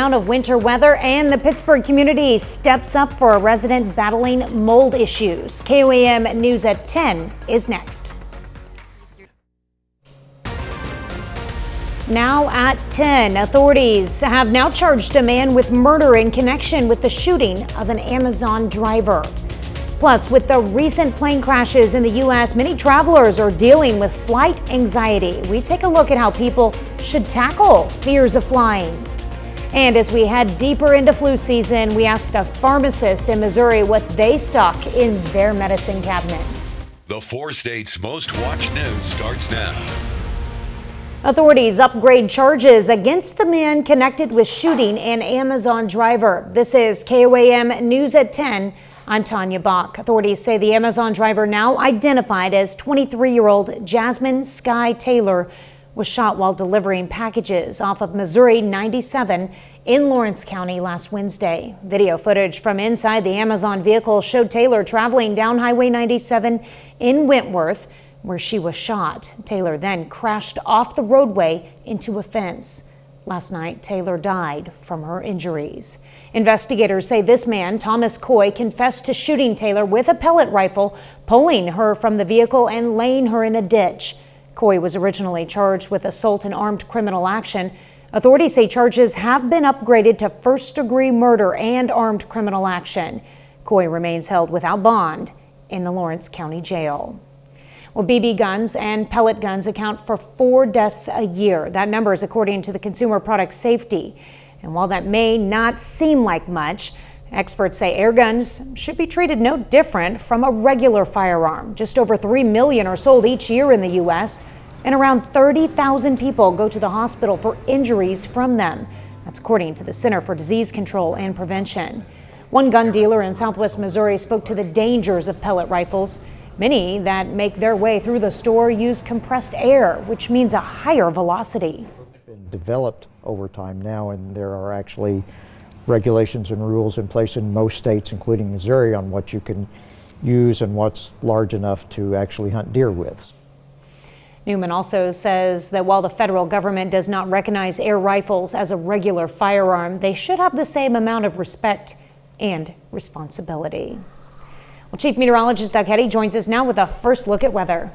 round of winter weather, and the Pittsburgh community steps up for a resident battling mold issues. KOAM News at 10 is next. Now at 10, authorities have now charged a man with murder in connection with the shooting of an Amazon driver. Plus, with the recent plane crashes in the U.S., many travelers are dealing with flight anxiety. We take a look at how people should tackle fears of flying. And as we head deeper into flu season, we asked a pharmacist in Missouri what they stock in their medicine cabinet. The 4 states' most watched news starts now. Authorities upgrade charges against the man connected with shooting an Amazon driver. This is KOAM News at 10. I'm Tanya Bach. Authorities say the Amazon driver, now identified as 23-year-old Jasmine Sky Taylor, was shot while delivering packages off of Missouri 97 in Lawrence County last Wednesday. Video footage from inside the Amazon vehicle showed Taylor traveling down Highway 97 in Wentworth, where she was shot. Taylor then crashed off the roadway into a fence. Last night, Taylor died from her injuries. Investigators say this man, Thomas Coy, confessed to shooting Taylor with a pellet rifle, pulling her from the vehicle and laying her in a ditch. Coy was originally charged with assault and armed criminal action. Authorities say charges have been upgraded to first-degree murder and armed criminal action. Coy remains held without bond in the Lawrence County Jail. Well, BB guns and pellet guns account for 4 deaths a year. That number is according to the Consumer Product Safety. And while that may not seem like much, experts say air guns should be treated no different from a regular firearm. Just over 3 million are sold each year in the U.S., and around 30,000 people go to the hospital for injuries from them. That's according to the Center for Disease Control and Prevention. One gun dealer in Southwest Missouri spoke to the dangers of pellet rifles. Many that make their way through the store use compressed air, which means a higher velocity. Been developed over time now, and there are actually regulations and rules in place in most states, including Missouri, on what you can use and what's large enough to actually hunt deer with. Newman also says that while the federal government does not recognize air rifles as a regular firearm, they should have the same amount of respect and responsibility. Well, Chief Meteorologist Doug Hetty joins us now with a first look at weather.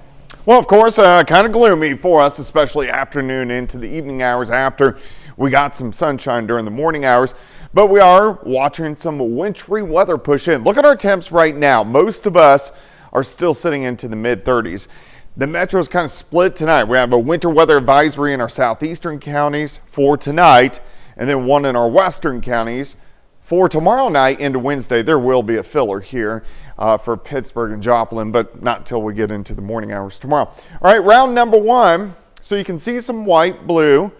Well, of course, kind of gloomy for us, especially afternoon into the evening hours after we got some sunshine during the morning hours. But we are watching some wintry weather push in. Look at our temps right now. Most of us are still sitting into the mid-30s. The metro is kind of split tonight. We have a winter weather advisory in our southeastern counties for tonight, and then one in our western counties for tomorrow night into Wednesday. There will be a filler here for Pittsburgh and Joplin, but not till we get into the morning hours tomorrow. All right, round number 1. So you can see some white, blue,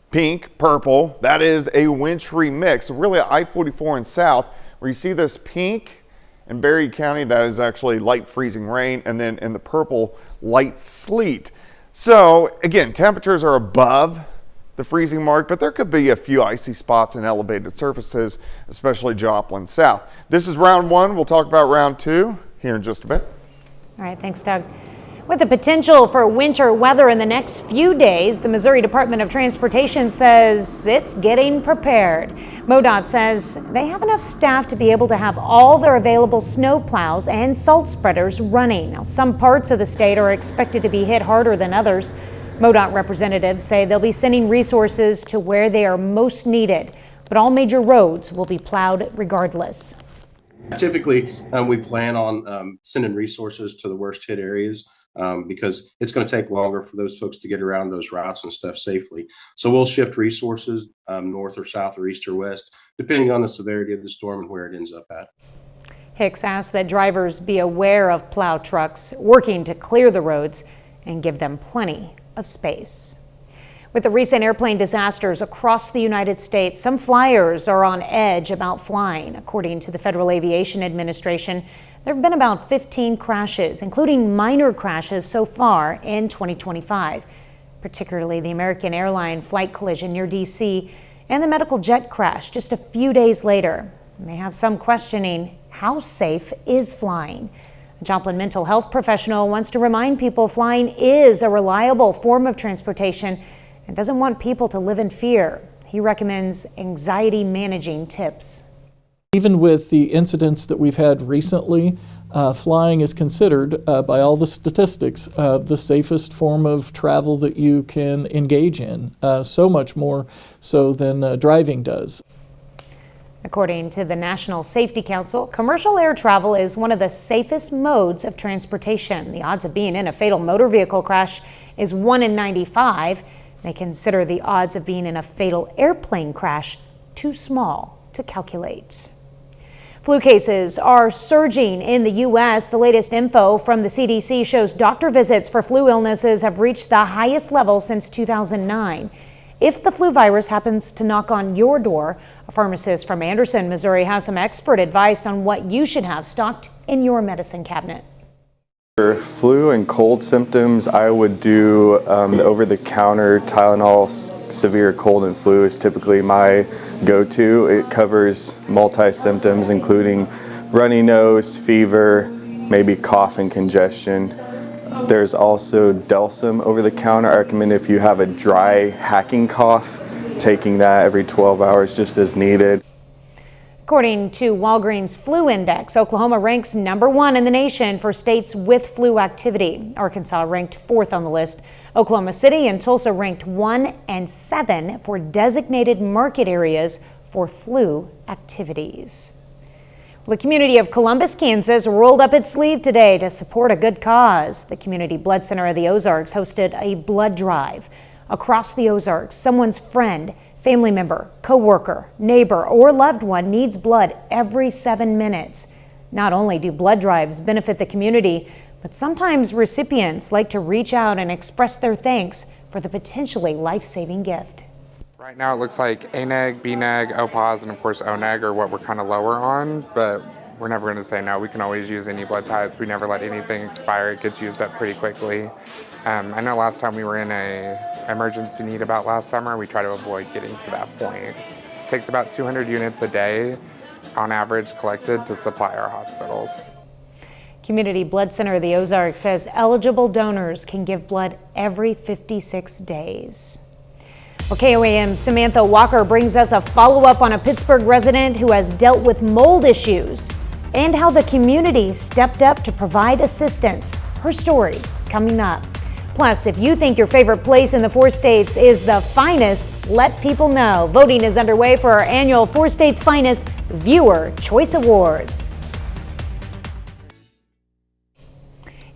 pink, purple. That is a wintry mix. So really I-44 and south, where you see this pink in Berry County, that is actually light freezing rain, and then in the purple, light sleet. So again, temperatures are above the freezing mark, but there could be a few icy spots in elevated surfaces, especially Joplin south. This is round 1. We'll talk about round 2 here in just a bit. All right, thanks, Doug. With the potential for winter weather in the next few days, the Missouri Department of Transportation says it's getting prepared. MoDOT says they have enough staff to be able to have all their available snow plows and salt spreaders running. Now, some parts of the state are expected to be hit harder than others. MoDOT representatives say they'll be sending resources to where they are most needed, but all major roads will be plowed regardless. Typically, we plan on sending resources to the worst hit areas because it's going to take longer for those folks to get around those routes and stuff safely. So we'll shift resources north or south or east or west, depending on the severity of the storm and where it ends up at. Hicks asked that drivers be aware of plow trucks working to clear the roads and give them plenty of space. With the recent airplane disasters across the United States, some flyers are on edge about flying. According to the Federal Aviation Administration, there have been about 15 crashes, including minor crashes so far in 2025, particularly the American airline flight collision near D.C. and the medical jet crash just a few days later. And they have some questioning how safe is flying. A Joplin mental health professional wants to remind people flying is a reliable form of transportation and doesn't want people to live in fear. He He recommends anxiety managing tips. Even with the incidents that we've had recently, flying is considered, by all the statistics, the safest form of travel that you can engage in, so much more so than driving does. According to the National Safety Council, commercial air travel is one of the safest modes of transportation. The odds of being in a fatal motor vehicle crash is 1 in 95. They consider the odds of being in a fatal airplane crash too small to calculate. Flu cases are surging in the U.S. The latest info from the CDC shows doctor visits for flu illnesses have reached the highest level since 2009. If the flu virus happens to knock on your door, a pharmacist from Anderson, Missouri has some expert advice on what you should have stocked in your medicine cabinet. For flu and cold symptoms, I would do the over-the-counter Tylenol. Severe cold and flu is typically my go-to. It covers multi-symptoms, including runny nose, fever, maybe cough and congestion. There's also Delsum over-the-counter. I recommend if you have a dry hacking cough, taking that every 12 hours just as needed. According to Walgreens Flu Index, Oklahoma ranks #1 in the nation for states with flu activity. Arkansas ranked 4th on the list. Oklahoma City and Tulsa ranked 1 and 7 for designated market areas for flu activities. The community of Columbus, Kansas rolled up its sleeve today to support a good cause. The Community Blood Center of the Ozarks hosted a blood drive. Across the Ozarks, someone's friend, family member, co-worker, neighbor, or loved one needs blood every 7 minutes. Not only do blood drives benefit the community, but sometimes recipients like to reach out and express their thanks for the potentially life-saving gift. Right now it looks like A neg, B neg, O pos, and of course O neg are what we're kind of lower on, but we're never going to say no. We can always use any blood types. We never let anything expire. It gets used up pretty quickly. I know last time we were in a emergency need about last summer, we try to avoid getting to that point. It takes about 200 units a day on average collected to supply our hospitals. Community Blood Center of the Ozarks says eligible donors can give blood every 56 days. Well, KOAM's Samantha Walker brings us a follow-up on a Pittsburgh resident who has dealt with mold issues and how the community stepped up to provide assistance. Her story coming up. Plus, if you think your favorite place in the 4 states is the finest, let people know. Voting is underway for our annual 4 States Finest Viewer Choice Awards.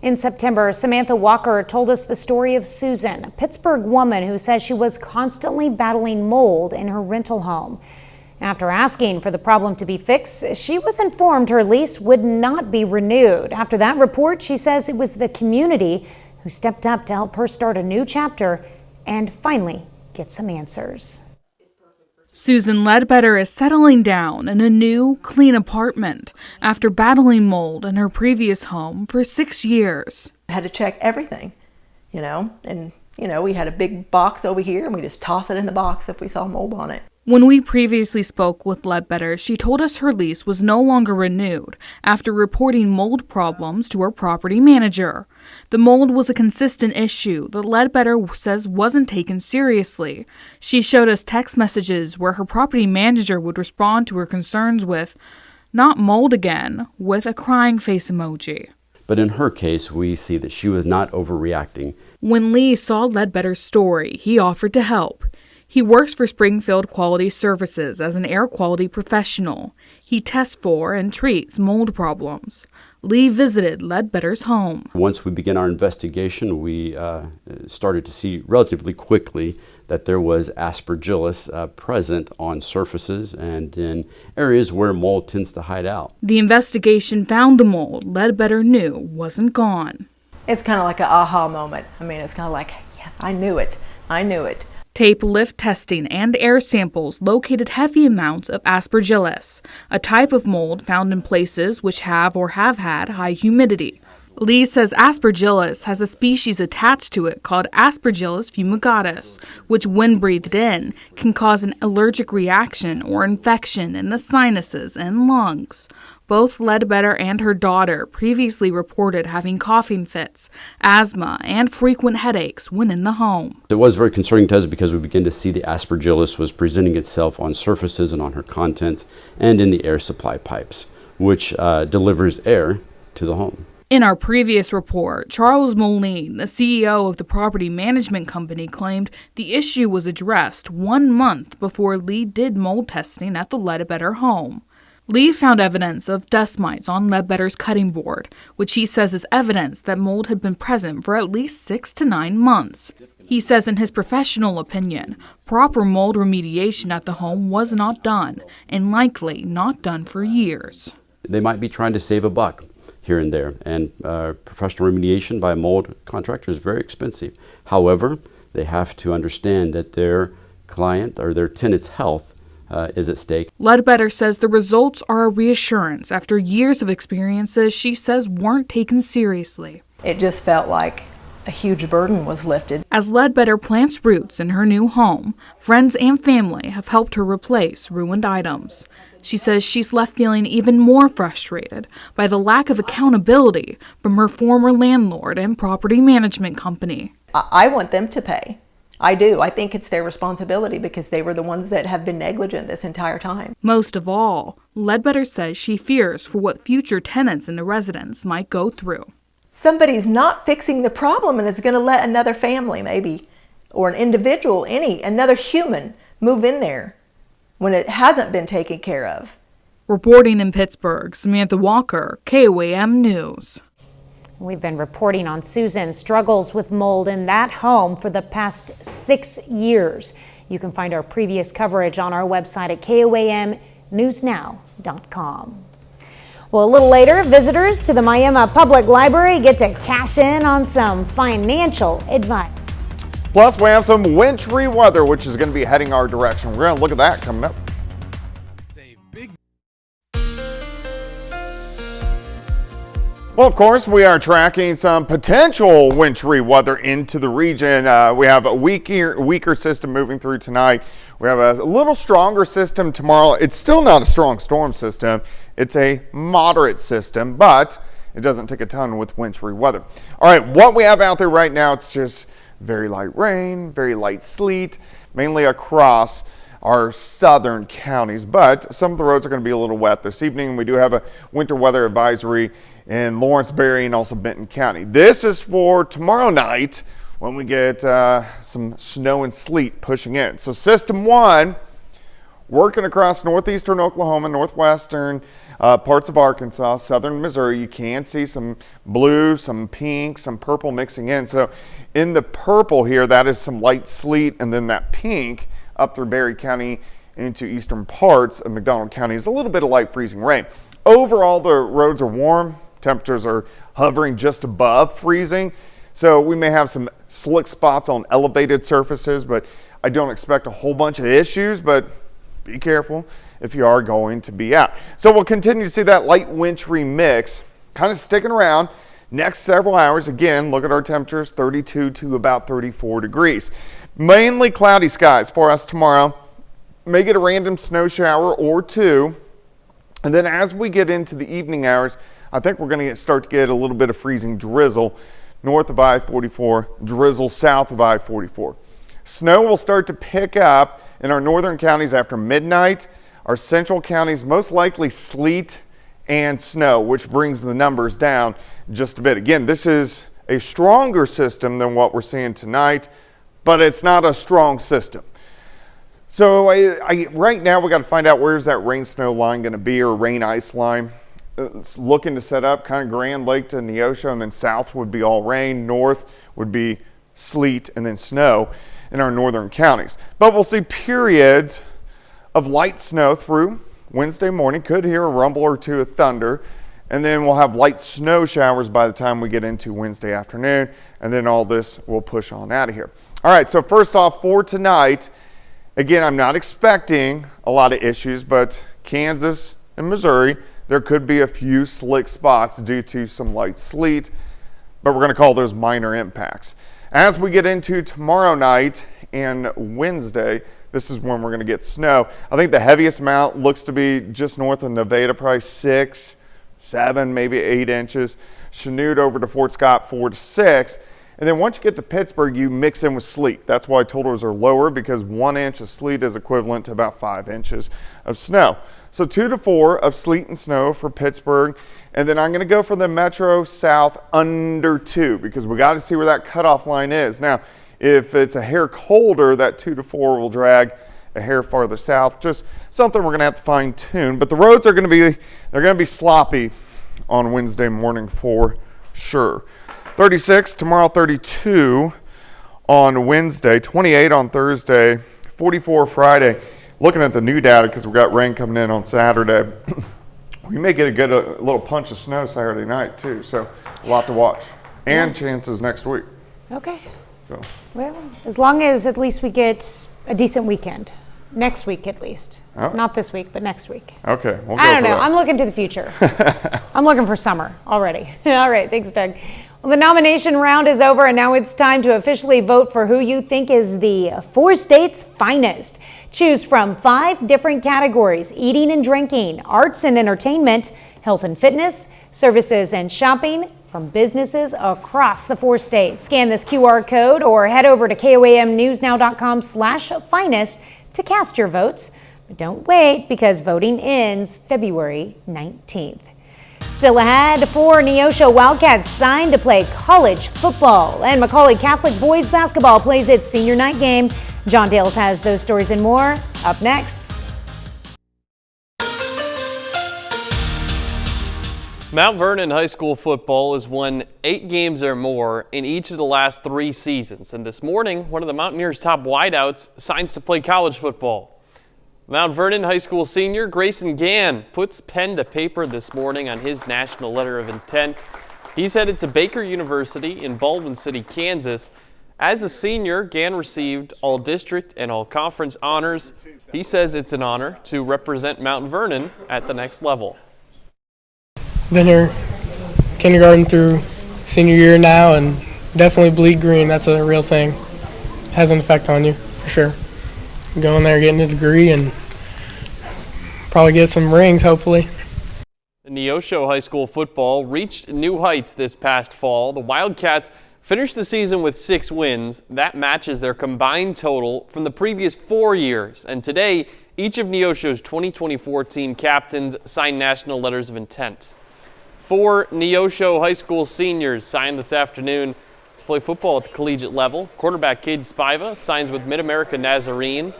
In September, Samantha Walker told us the story of Susan, a Pittsburgh woman who says she was constantly battling mold in her rental home. After asking for the problem to be fixed, she was informed her lease would not be renewed. After that report, she says it was the community who stepped up to help her start a new chapter and finally get some answers. Susan Ledbetter is settling down in a new, clean apartment after battling mold in her previous home for 6 years. I had to check everything, and we had a big box over here and we just toss it in the box if we saw mold on it. When we previously spoke with Ledbetter, she told us her lease was no longer renewed after reporting mold problems to her property manager. The mold was a consistent issue that Ledbetter says wasn't taken seriously. She showed us text messages where her property manager would respond to her concerns with, "Not mold again," with a crying face emoji. But in her case, we see that she was not overreacting. When Lee saw Ledbetter's story, he offered to help. He works for Springfield Quality Services as an air quality professional. He tests for and treats mold problems. Lee visited Ledbetter's home. Once we began our investigation, we started to see relatively quickly that there was aspergillus present on surfaces and in areas where mold tends to hide out. The investigation found the mold Ledbetter knew wasn't gone. It's kind of like an aha moment. It's kind of like, yes, I knew it. Tape lift testing and air samples located heavy amounts of aspergillus, a type of mold found in places which have or have had high humidity. Lee says aspergillus has a species attached to it called Aspergillus fumigatus, which when breathed in can cause an allergic reaction or infection in the sinuses and lungs. Both Ledbetter and her daughter previously reported having coughing fits, asthma, and frequent headaches when in the home. It was very concerning to us because we began to see the aspergillus was presenting itself on surfaces and on her contents and in the air supply pipes, which delivers air to the home. In our previous report, Charles Moline, the CEO of the property management company, claimed the issue was addressed 1 month before Lee did mold testing at the Ledbetter home. Lee found evidence of dust mites on Ledbetter's cutting board, which he says is evidence that mold had been present for at least 6 to 9 months. He says in his professional opinion, proper mold remediation at the home was not done, and likely not done for years. They might be trying to save a buck here and there, and professional remediation by a mold contractor is very expensive. However, they have to understand that their client or their tenant's health is at stake. Ledbetter says the results are a reassurance after years of experiences she says weren't taken seriously. It just felt like a huge burden was lifted. As Ledbetter plants roots in her new home, friends and family have helped her replace ruined items. She says she's left feeling even more frustrated by the lack of accountability from her former landlord and property management company. I want them to pay. I do. I think it's their responsibility because they were the ones that have been negligent this entire time. Most of all, Ledbetter says she fears for what future tenants in the residence might go through. Somebody's not fixing the problem and is going to let another family maybe, or an individual, another human move in there when it hasn't been taken care of. Reporting in Pittsburgh, Samantha Walker, KOAM News. We've been reporting on Susan's struggles with mold in that home for the past 6 years. You can find our previous coverage on our website at KOAMnewsnow.com. Well, a little later, visitors to the Miami Public Library get to cash in on some financial advice. Plus, we have some wintry weather, which is going to be heading our direction. We're going to look at that coming up. Well, of course, we are tracking some potential wintry weather into the region. We have a weaker system moving through tonight. We have a little stronger system tomorrow. It's still not a strong storm system. It's a moderate system, but it doesn't take a ton with wintry weather. All right, what we have out there right now, it's just very light rain, very light sleet, mainly across our southern counties, but some of the roads are going to be a little wet this evening. We do have a winter weather advisory in Lawrence, Berry, and also Benton County. This is for tomorrow night when we get some snow and sleet pushing in. So system 1 working across northeastern Oklahoma, northwestern parts of Arkansas, southern Missouri. You can see some blue, some pink, some purple mixing in. So in the purple here, that is some light sleet, and then that pink up through Berry County into eastern parts of McDonald County is a little bit of light freezing rain. Overall, the roads are warm. Temperatures are hovering just above freezing. So we may have some slick spots on elevated surfaces, but I don't expect a whole bunch of issues, but be careful if you are going to be out. So we'll continue to see that light wintry mix kind of sticking around next several hours. Again, look at our temperatures, 32 to about 34 degrees. Mainly cloudy skies for us tomorrow. May get a random snow shower or two. And then as we get into the evening hours, I think we're going to start to get a little bit of freezing drizzle north of I-44, drizzle south of I-44. Snow will start to pick up in our northern counties after midnight. Our central counties, most likely sleet and snow, which brings the numbers down just a bit. Again, this is a stronger system than what we're seeing tonight, but it's not a strong system. So right now we got to find out where's that rain snow line going to be, or rain ice line. It's looking to set up kind of Grand Lake to Neosho, and then south would be all rain, north would be sleet and then snow in our northern counties. But we'll see periods of light snow through Wednesday morning. Could hear a rumble or two of thunder, and then we'll have light snow showers by the time we get into Wednesday afternoon, and then all this will push on out of here. All right, so first off for tonight, again, I'm not expecting a lot of issues, but Kansas and Missouri, There could be a few slick spots due to some light sleet, but we're going to call those minor impacts. As we get into tomorrow night and Wednesday, this is when we're going to get snow. I think the heaviest amount looks to be just north of Nevada, probably 6, 7, maybe 8 inches. Chanute over to Fort Scott, 4 to 6. And then once you get to Pittsburgh, you mix in with sleet. That's why totals are lower, because 1 inch of sleet is equivalent to about 5 inches of snow. So 2 to 4 of sleet and snow for Pittsburgh. And then I'm going to go for the Metro South under 2, because we got to see where that cutoff line is. Now, if it's a hair colder, that 2 to 4 will drag a hair farther south. Just something we're going to have to fine tune. But the roads are going to be sloppy on Wednesday morning for sure. 36 tomorrow, 32 on Wednesday, 28 on Thursday, 44 Friday. Looking at the new data, because we've got rain coming in on Saturday, we may get a little punch of snow Saturday night too. So a lot to watch, and chances next week. Okay. So. Well, as long as at least we get a decent weekend. Next week at least. Oh. Not this week, but next week. Okay. We'll go I don't for know. that. I'm looking to the future. I'm looking for summer already. All right. Thanks, Doug. Well, the nomination round is over, and now it's time to officially vote for who you think is the 4 states' finest. Choose from 5 different categories: eating and drinking, arts and entertainment, health and fitness, services and shopping, from businesses across the 4 states. Scan this QR code or head over to KOAMnewsnow.com/finest to cast your votes. But don't wait, because voting ends February 19th. Still ahead, 4 Neosho Wildcats signed to play college football, and Macaulay Catholic boys basketball plays its senior night game. John Dales has those stories and more up next. Mount Vernon High School football has won 8 games or more in each of the last 3 seasons. And this morning, one of the Mountaineers' top wideouts signs to play college football. Mount Vernon High School senior Grayson Gann puts pen to paper this morning on his national letter of intent. He's headed to Baker University in Baldwin City, Kansas. As a senior, Gann received all district and all conference honors. He says it's an honor to represent Mount Vernon at the next level. Been here kindergarten through senior year now, and definitely bleed green. That's a real thing. Has an effect on you, for sure. Going there, getting a degree, and probably get some rings, hopefully. Neosho High School football reached new heights this past fall. The Wildcats finished the season with 6 wins. That matches their combined total from the previous 4 years. And today, each of Neosho's 2024 team captains signed national letters of intent. 4 Neosho High School seniors signed this afternoon to play football at the collegiate level. Quarterback Cade Spiva signs with Mid-America Nazarene.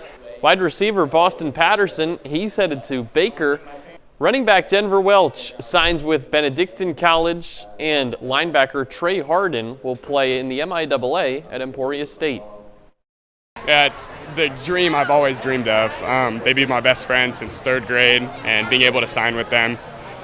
Wide receiver Boston Patterson, he's headed to Baker. Running back Denver Welch signs with Benedictine College, and linebacker Trey Harden will play in the MIAA at Emporia State. Yeah, it's the dream I've always dreamed of. They've been my best friend since 3rd grade, and being able to sign with them,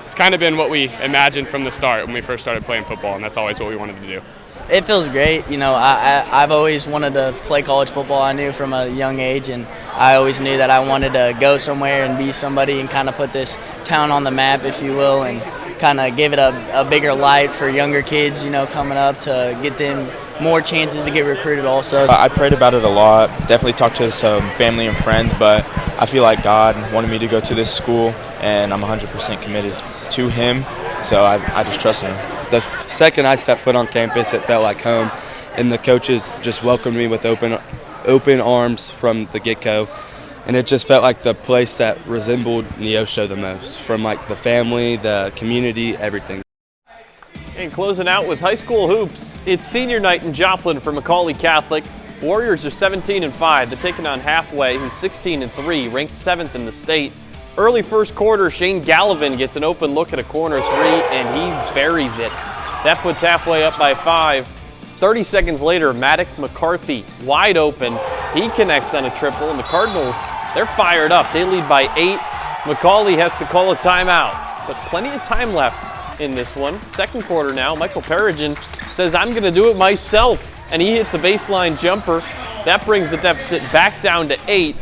it's kind of been what we imagined from the start when we first started playing football, and that's always what we wanted to do. It feels great. You know, I've always wanted to play college football. I knew from a young age, and I always knew that I wanted to go somewhere and be somebody and kind of put this town on the map, if you will, and kind of give it a bigger light for younger kids, you know, coming up, to get them more chances to get recruited also. I prayed about it a lot, definitely talked to some family and friends, but I feel like God wanted me to go to this school, and I'm 100% committed to Him, so I just trust Him. The second I stepped foot on campus, it felt like home, and the coaches just welcomed me with open arms from the get-go, and it just felt like the place that resembled Neosho the most, from like the family, the community, everything. And closing out with high school hoops, it's senior night in Joplin for Macaulay Catholic. Warriors are 17-5. They're taking on Halfway, who's 16-3, ranked 7th in the state. Early first quarter, Shane Gallivan gets an open look at a corner 3, and he buries it. That puts Halfway up by 5. 30 seconds later, Maddox McCarthy, wide open. He connects on a triple, and the Cardinals, they're fired up. They lead by 8. Macaulay has to call a timeout, but plenty of time left in this one. Second quarter now, Michael Peregrine says, I'm going to do it myself, and he hits a baseline jumper. That brings the deficit back down to 8.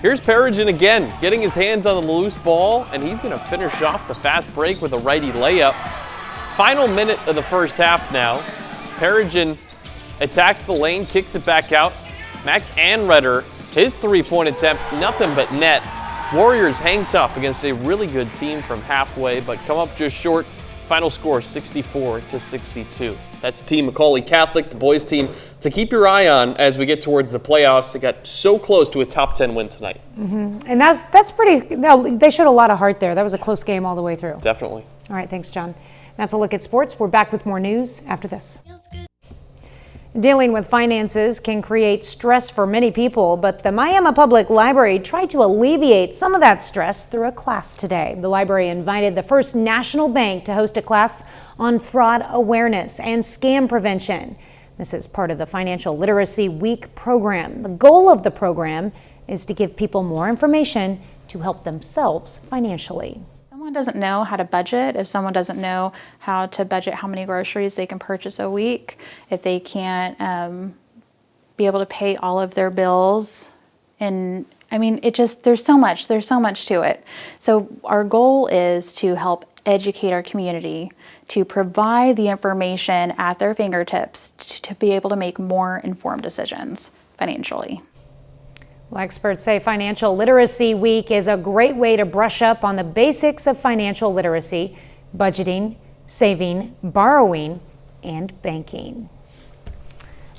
Here's Perigin again, getting his hands on the loose ball, and he's going to finish off the fast break with a righty layup. Final minute of the first half now. Perigin attacks the lane, kicks it back out. Max Anreder, his three-point attempt, nothing but net. Warriors hang tough against a really good team from halfway, but come up just short. Final score 64-62. That's Team Macaulay Catholic, the boys team, to keep your eye on as we get towards the playoffs. They got so close to a top 10 win tonight. And that's pretty, they showed a lot of heart there. That was a close game all the way through. Definitely. All right, thanks, John. That's a look at sports. We're back with more news after this. Dealing with finances can create stress for many people, but the Miami Public Library tried to alleviate some of that stress through a class today. The library invited the First National Bank to host a class on fraud awareness and scam prevention. This is part of the Financial Literacy Week program. The goal of the program is to give people more information to help themselves financially. Someone doesn't know how to budget, if someone doesn't know how to budget how many groceries they can purchase a week, if they can't be able to pay all of their bills, and I mean, there's so much to it. So our goal is to help educate our community, to provide the information at their fingertips to be able to make more informed decisions financially. Well, experts say Financial Literacy Week is a great way to brush up on the basics of financial literacy, budgeting, saving, borrowing, and banking.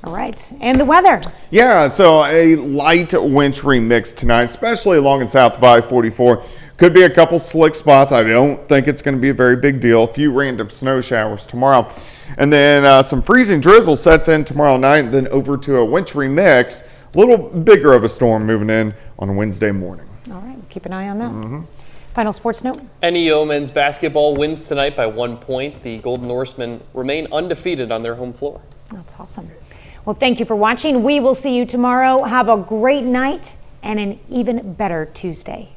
All right, and the weather. Yeah, so a light wintry mix tonight, especially along and south of I-44. Could be a couple slick spots. I don't think it's going to be a very big deal. A few random snow showers tomorrow. And then some freezing drizzle sets in tomorrow night, then over to a wintry mix. A little bigger of a storm moving in on Wednesday morning. All right, keep an eye on that. Final sports note. NEO men's basketball wins tonight by 1 point. The Golden Norsemen remain undefeated on their home floor. That's awesome. Well, thank you for watching. We will see you tomorrow. Have a great night and an even better Tuesday.